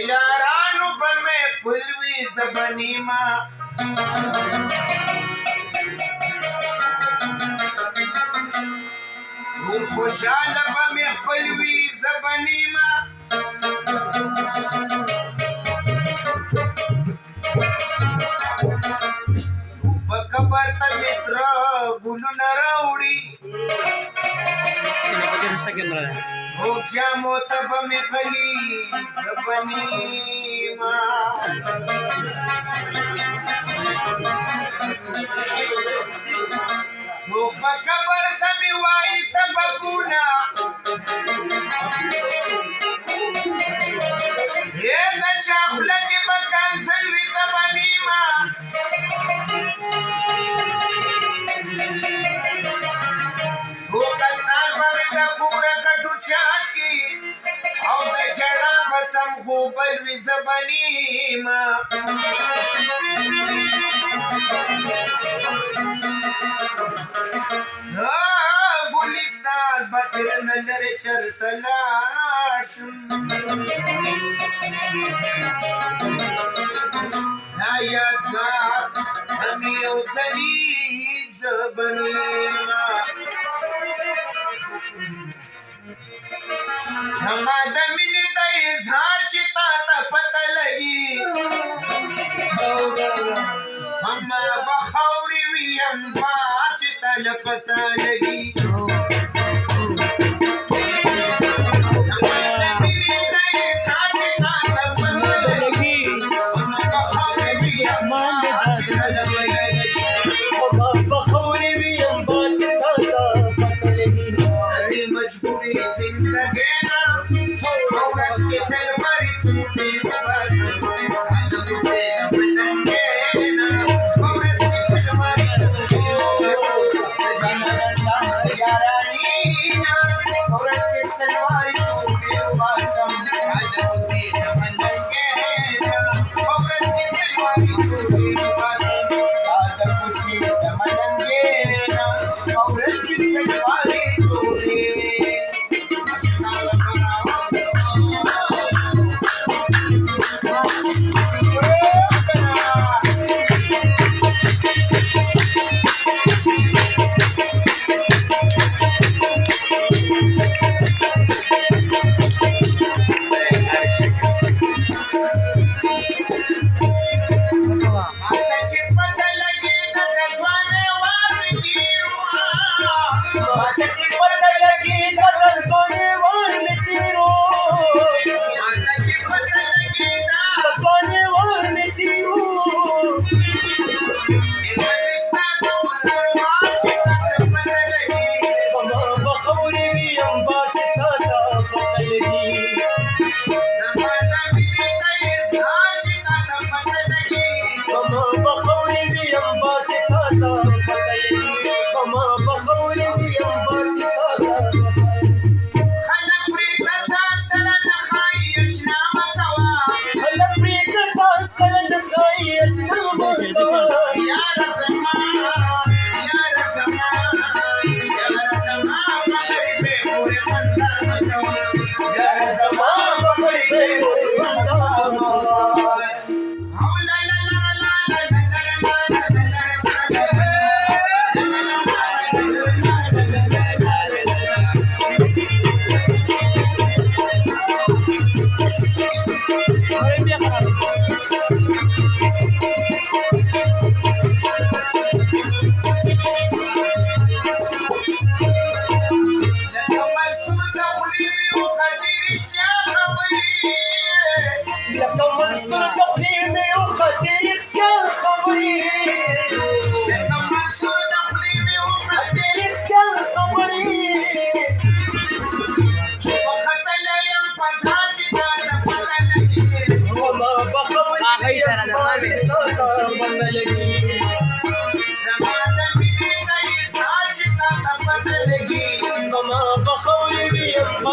यारानु पर में फुलवी जबनी माँ खुशाल में फुलवी जबनी माँ खबर त मिश्र गुलू नरौड़ी मोतब में खली जबनी खबर थमी वाई सबकुना हे दचा खुलक बकान सलवी जबनी माँ बसम गोबल विजबनी माँ गुलिस्तान बतर नजर चरतलाश दायत गा हमी औसली जबनी माँ समादमिन इजहार चिता पता लगी हम बखौरी वियम बाच तल पता लगी समादमिन इजहार चिता पता लगी हम बखौरी वियम बाच तल पता लगी हम बखौरी वियम बाच तल पता लगी अरे मजबूरी जिंदगी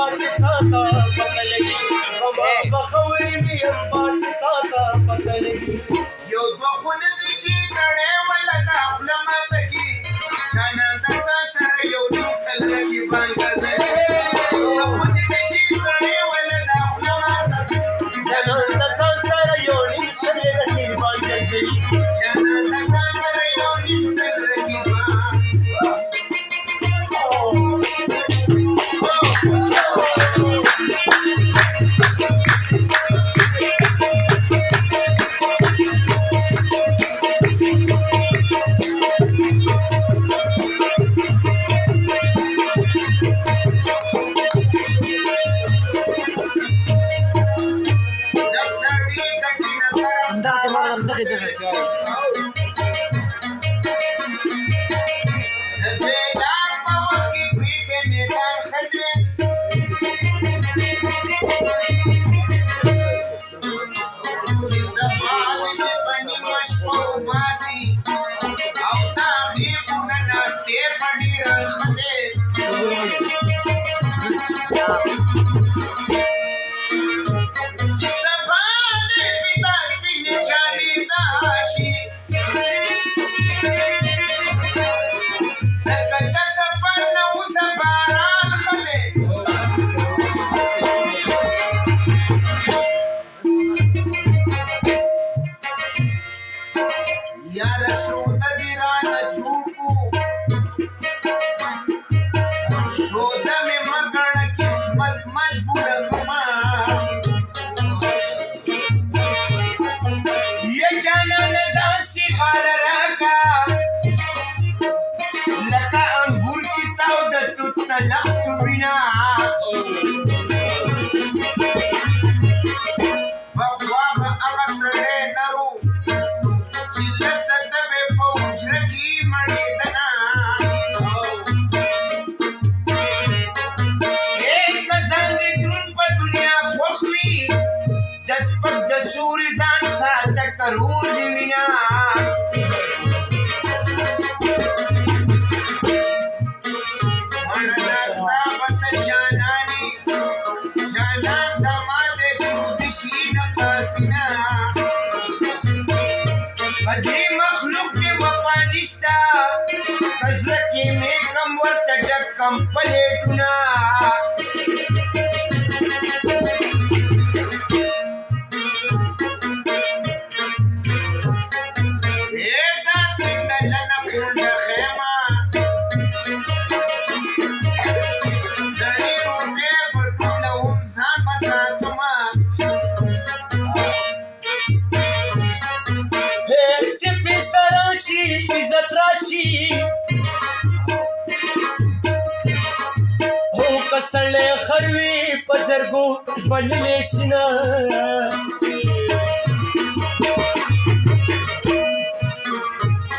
बाचता था पता लगी हवा बखौरी भी हम बाचता था पता लगी यो बखुन दिची सडे वला दाखला मातकी छानंदा सर यो निसल रगी बांगर दे बखुन दिची सडे वला दाखला मातकी छानंदा सर यो निसल रगी बांगर दे छानंदा सर यो निसल रगी कंपलेटुना एदा सिंदलन कुंड खेमा सड़ी उठे बटुला उमसान बसातमा चिपी सराशी इज्जत राशी कसले खरवी पजरगो बल्ले शिना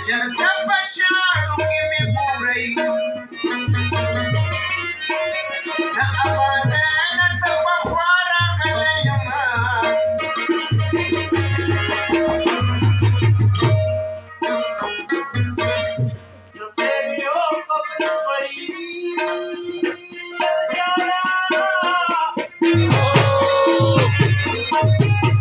शरदा पशाड़ू के में पूरई ना आवाज़ ना सब ख्वारा कलयमा सुपेरियो कब्र स्वरी Oh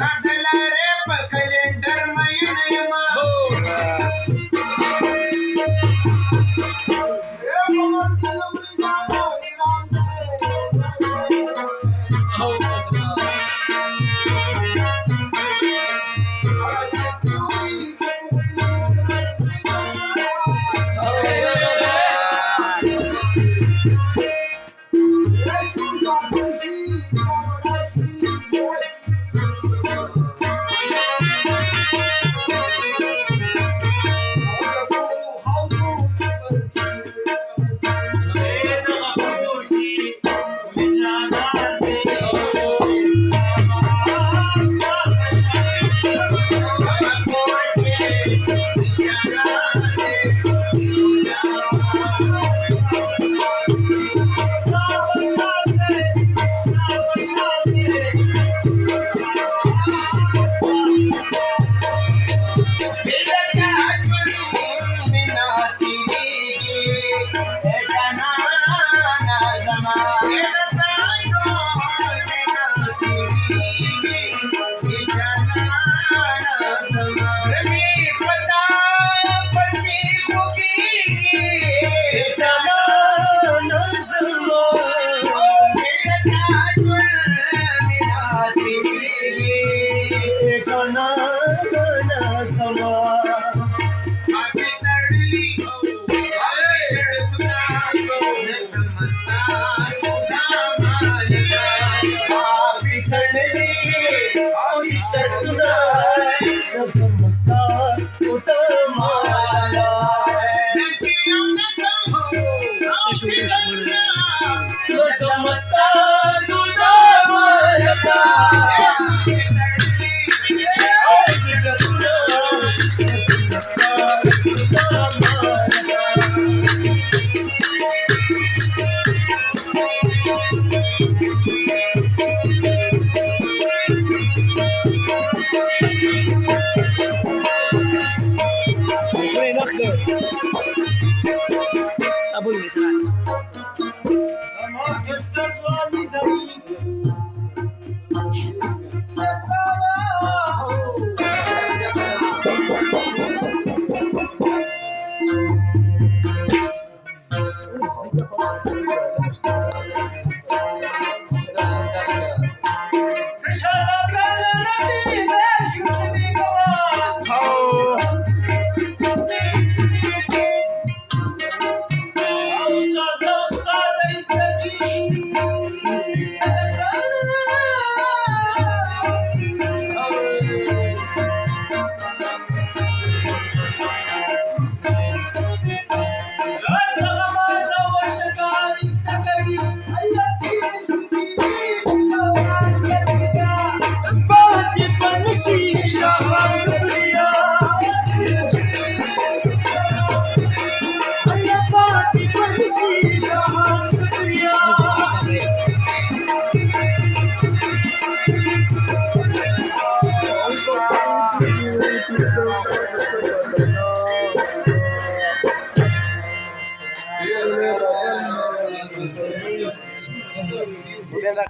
दादलारे पकलेंडर महिनयमा Shut up,